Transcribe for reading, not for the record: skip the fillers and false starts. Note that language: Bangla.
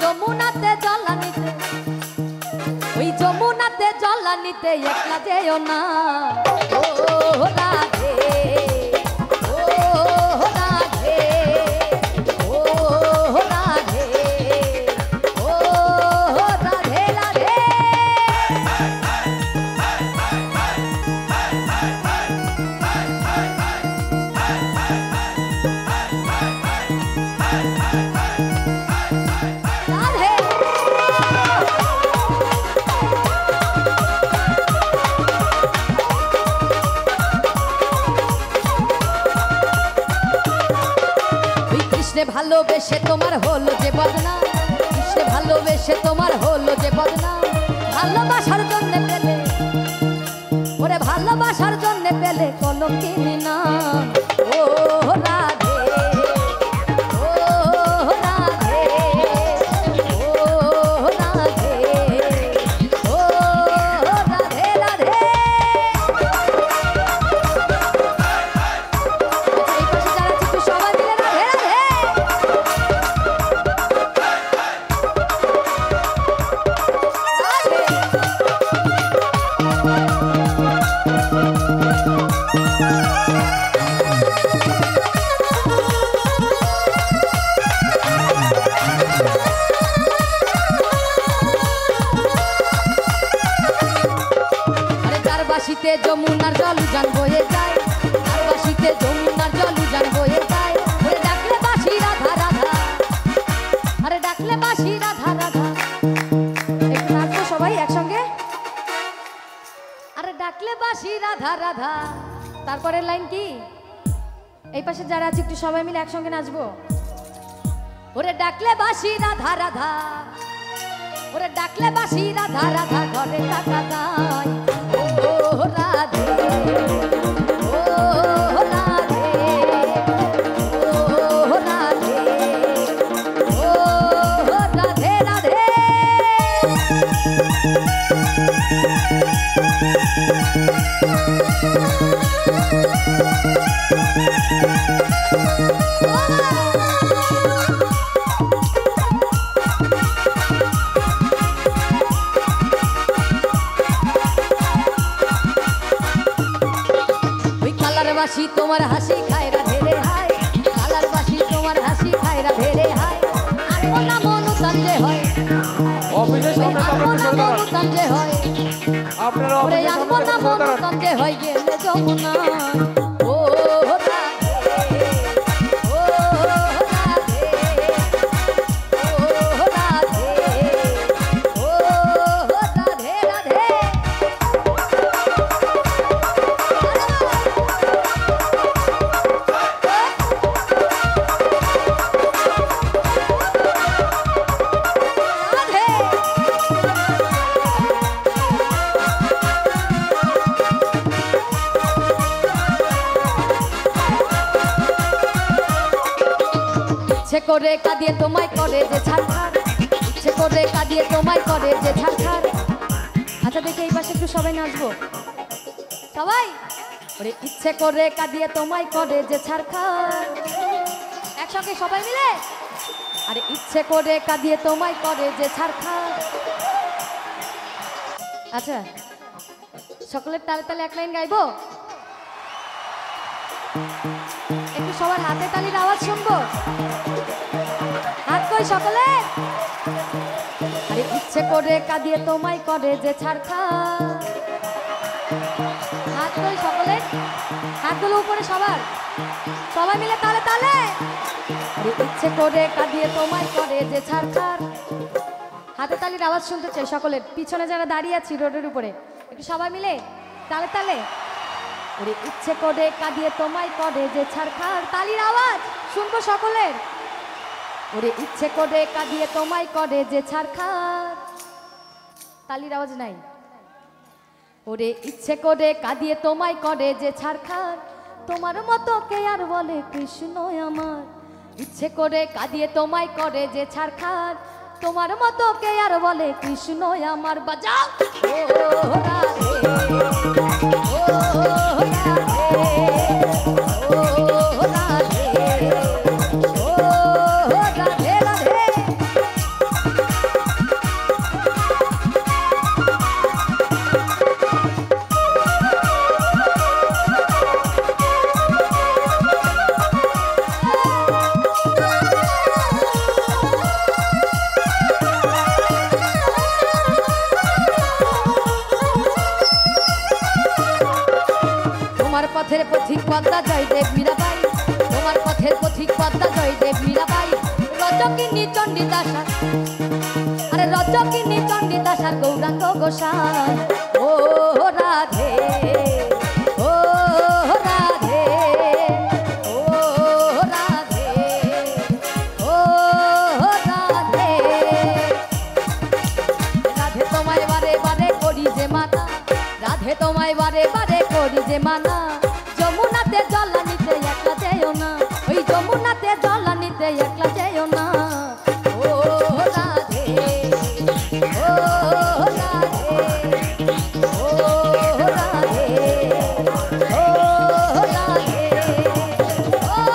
যমুনাতে জলানিতে ওই যমুনাতে জলানিতে একলা যেও না ও রাধে ও রাধে ও রাধে ও রাধে রাধে ভালোবেসে তোমার হলো যে বদনাম কৃষ্ণে ভালোবেসে তোমার হলো যে বদনাম ভালোবাসার জন্য পেলে ওরে ভালোবাসার জন্য পেলে কলঙ্কিনী নাম ও রাধে ও রাধে ও রাধে ও রাধে রাধে সবাই মিলে রাধে রাধে বাসিতে যমুনার জল উজান বয়ে যায় আর বাসিতে যমুনার জল উজান বয়ে যায় ওরে ডাকলে বাসি রাধা রাধা আরে ডাকলে বাসি রাধা রাধা একটু নাচবো সবাই একসঙ্গে আরে ডাকলে বাসি রাধা রাধা তারপরের লাইন কি এই পাশে যারা আছে একটু সবাই মিলে একসঙ্গে নাচবো ওরে ডাকলে বাসি রাধা রাধা ওরে ডাকলে বাসি রাধা রাধা ঘরে টাকা দাই ও রাধে ও রাধে ও রাধে ও রাধে রাধে বাসি তোমার হাসি খায় রাধে রে হায় কালার বাসি তোমার হাসি খায় রাধে রে হায় আনবো না মন তাঞ্জে হয় অফিসের সামনে মন তাঞ্জে হয় আপনারা অফিসের আনবো না মন তাঞ্জে হয় গেলে যমুনা ও রাধে ও রাধে ও রাধে ও রাধে রাধে ইচ্ছে করে কাঁদিয়ে তোমায় করে যে ছাড়খাড় ইচ্ছে করে কাঁদিয়ে তোমায় করে যে ছাড়খাড় আচ্ছা দেখে এই পাশে একটু সবাই নাচবো সবাই ওরে ইচ্ছে করে কাঁদিয়ে তোমায় করে যে ছাড়খাড় একসঙ্গে সবাই মিলে আরে ইচ্ছে করে কাঁদিয়ে তোমায় করে যে ছাড়খাড় আচ্ছা সকলের তালে তালে এক লাইন গাইবো একটু সবার হাতে তালির আওয়াজ শুনবো হাত কই সকলে আরে ইচ্ছে করে কাঁদিয়ে তোমায় করে যে ছাড়খাড় হাত কই সকলে হাতগুলো উপরে সবার সবাই মিলে তালে তালে আরে ইচ্ছে করে কাঁদিয়ে তোমায় করে যে ছাড়খাড় হাতে তালির আওয়াজ শুনতে চাই সকলের পিছনে যারা দাঁড়িয়ে আছি রোডের উপরে একটু সবাই মিলে তালে তালে ওরে ইচ্ছে করে কাঁদিয়ে তোমায় করে যে ছাড়খাড় তালির আওয়াজ শুনবো সকলের ওরে ইচ্ছে করে কাঁদিয়ে তোমায় করে যে ছাড়খাড় তালির আওয়াজ নাই ওরে ইচ্ছে করে কাঁদিয়ে তোমায় করে যে ছাড়খাড় তোমার মতো কে আর বলে কৃষ্ণ আমার ইচ্ছে করে কাঁদিয়ে তোমায় করে যে ছাড়খাড় তোমার মতো কে আর বলে কৃষ্ণ আমার বাজাও ও রাধে ও রাধে ও রাধে ও রাধে রাধে পদ্মা জয়দেব মীরাবাই, তোমার পথের পথিক পদ্মা জয়দেব মীরাবাই। রজকিনী চণ্ডীদাসার, আরে রজকিনী চণ্ডীদাসার গৌরাঙ্গ গোসাই। ও রাধে, ও রাধে, ও রাধে, ও রাধে। রাধে তোমায় বারে বারে করি যে মানা, রাধে তোমায় বারে বারে করি যে মানা। যমুনাতে জল নিতে একলা যেও না, ওই যমুনাতে জল নিতে একলা যেও না। ও রাধে, ও রাধে, ও রাধে, ও রাধে, ও